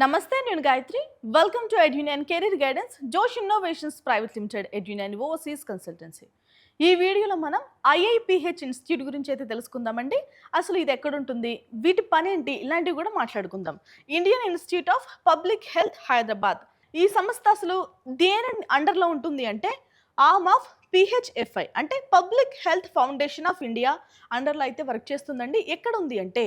నమస్తే నేను Gayatri welcome to Edunion career guidance Josh innovations private limited Edunion overseas consultancy. ఈ వీడియోలో మనం ఐఐపిహెచ్ ఇన్స్టిట్యూట్ గురించి అయితే తెలుసుకుందామండి. అసలు ఇది ఎక్కడ ఉంటుంది, వీటి పని ఏంటి, ఇలాంటివి కూడా మాట్లాడుకుందాం. Indian institute of public health Hyderabad ఈ సంస్థ అసలు దేని అండర్లో ఉంటుంది అంటే ఆర్మ్ ఆఫ్ పిహెచ్ఎఫ్ఐ అంటే public health foundation of India అండర్లో అయితే వర్క్ చేస్తుందండి. ఎక్కడ ఉంది అంటే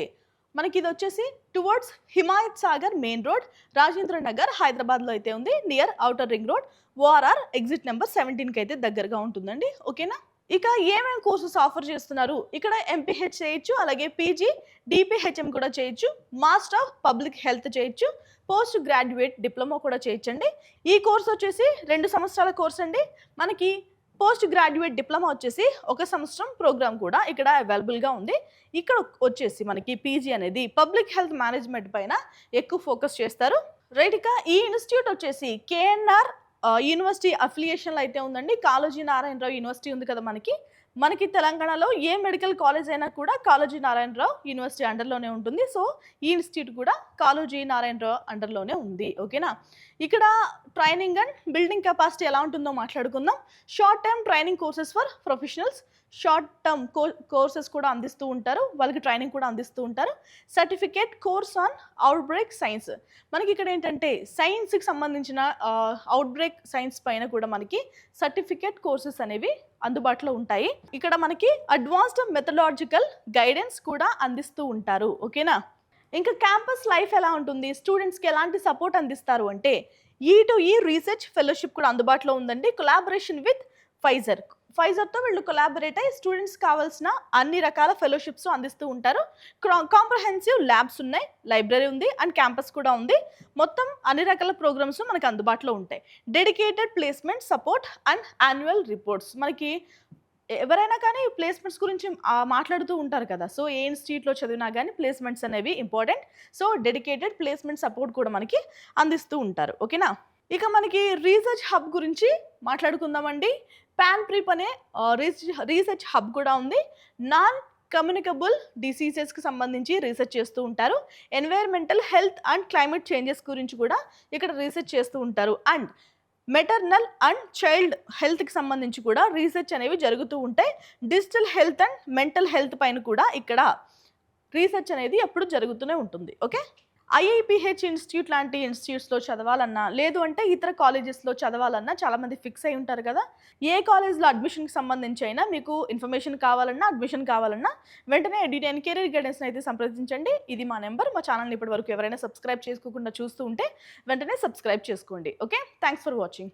మనకి ఇది వచ్చేసి towards Himayat Sagar main road, Rajendra Nagar, హైదరాబాద్లో అయితే ఉంది. Near outer ring road, ORR exit number 17కి అయితే దగ్గరగా ఉంటుందండి. ఓకేనా? ఇక ఏమేమి కోర్సెస్ ఆఫర్ చేస్తున్నారు, ఇక్కడ ఎంపీహెచ్ చేయొచ్చు, అలాగే పీజీ డిపిహెచ్ఎం కూడా చేయొచ్చు, మాస్టర్ ఆఫ్ పబ్లిక్ హెల్త్ చేయొచ్చు, పోస్ట్ గ్రాడ్యుయేట్ డిప్లొమా కూడా చేయొచ్చండి. ఈ కోర్స్ వచ్చేసి 2 సంవత్సరాల కోర్స్ అండి. మనకి పోస్ట్ గ్రాడ్యుయేట్ డిప్లొమా వచ్చేసి 1 సంవత్సరం ప్రోగ్రామ్ కూడా ఇక్కడ అవైలబుల్గా ఉంది. ఇక్కడ వచ్చేసి మనకి పీజీ అనేది పబ్లిక్ హెల్త్ మేనేజ్మెంట్ పైన ఎక్కువ ఫోకస్ చేస్తారు. రైట్, ఇక ఈ ఇన్స్టిట్యూట్ వచ్చేసి కేఎన్ఆర్ యూనివర్సిటీ అఫిలియేషన్లో అయితే ఉందండి. కాళోజీ నారాయణరావు యూనివర్సిటీ ఉంది కదా మనకి తెలంగాణలో ఏ మెడికల్ కాలేజ్ అయినా కూడా కాళోజీ నారాయణరావు యూనివర్సిటీ అండర్లోనే ఉంటుంది. సో ఈ ఇన్స్టిట్యూట్ కూడా కాళోజీ నారాయణరావు అండర్లోనే ఉంది. ఓకేనా? ఇక్కడ ట్రైనింగ్ అండ్ బిల్డింగ్ కెపాసిటీ ఎలా ఉంటుందో మాట్లాడుకుందాం. Short term training courses for professionals, short term courses కూడా అందిస్తూ ఉంటారు, వాళ్ళకి ట్రైనింగ్ కూడా అందిస్తూ ఉంటారు. Certificate course on out break science, మనకి ఇక్కడ ఏంటంటే సైన్స్కి సంబంధించిన అవుట్ బ్రేక్ సైన్స్ పైన కూడా మనకి సర్టిఫికేట్ కోర్సెస్ అనేవి అందుబాటులో ఉంటాయి. ఇక్కడ మనకి అడ్వాన్స్డ్ మెథడాలజికల్ గైడెన్స్ కూడా అందిస్తూ ఉంటారు. ఓకేనా? ఇంకా క్యాంపస్ లైఫ్ ఎలా ఉంటుంది, స్టూడెంట్స్కి ఎలాంటి సపోర్ట్ అందిస్తారు అంటే ఈ రీసెర్చ్ ఫెలోషిప్ కూడా అందుబాటులో ఉందండి. కొలాబరేషన్ విత్ ఫైజర్తో వీళ్ళు కొలాబరేట్ అయ్యి స్టూడెంట్స్ కావాల్సిన అన్ని రకాల ఫెలోషిప్స్ అందిస్తూ ఉంటారు. కాంప్రహెన్సివ్ ల్యాబ్స్ ఉన్నాయి, లైబ్రరీ ఉంది అండ్ క్యాంపస్ కూడా ఉంది. మొత్తం అన్ని రకాల ప్రోగ్రామ్స్ మనకు అందుబాటులో ఉంటాయి. Dedicated placement support and annual reports, మనకి ఎవరైనా కానీ ప్లేస్మెంట్స్ గురించి మాట్లాడుతూ ఉంటారు కదా. సో ఏ ఇన్స్టిట్యూట్లో చదివినా కానీ ప్లేస్మెంట్స్ అనేవి important. So dedicated placement support కూడా మనకి అందిస్తూ ఉంటారు. ఓకేనా? ఇక మనకి రీసెర్చ్ హబ్ గురించి మాట్లాడుకుందామండి. పాన్ ప్రీప్ అనే రీసెర్చ్ హబ్ కూడా ఉంది. నాన్ కమ్యూనికబుల్ డిసీజెస్కి సంబంధించి రీసెర్చ్ చేస్తూ ఉంటారు. Environmental health and climate changes గురించి కూడా ఇక్కడ రీసెర్చ్ చేస్తూ ఉంటారు. అండ్ మెటర్నల్ అండ్ చైల్డ్ హెల్త్కి సంబంధించి కూడా రీసెర్చ్ అనేవి జరుగుతూ ఉంటాయి. Digital health and mental health పైన కూడా ఇక్కడ రీసెర్చ్ అనేది ఎప్పుడు జరుగుతూనే ఉంటుంది. ఓకే, ఐఐపిహెచ్ ఇన్స్టిట్యూట్ లాంటి ఇన్స్టిట్యూట్స్లో చదవాలన్నా లేదు అంటే ఇతర కాలేజెస్లో చదవాలన్నా చాలామంది ఫిక్స్ అయి ఉంటారు కదా. ఏ కాలేజ్లో అడ్మిషన్కి సంబంధించి అయినా మీకు ఇన్ఫర్మేషన్ కావాలన్నా, అడ్మిషన్ కావాలన్నా వెంటనే ఎడ్యునియన్ కెరీర్ గైడెన్స్ని అయితే సంప్రదించండి. ఇది మా నెంబర్. మా ఛానల్ని ఇప్పటి వరకు ఎవరైనా సబ్స్క్రైబ్ చేసుకోకుండా చూస్తూ ఉంటే వెంటనే సబ్స్క్రైబ్ చేసుకోండి. Okay, thanks for watching.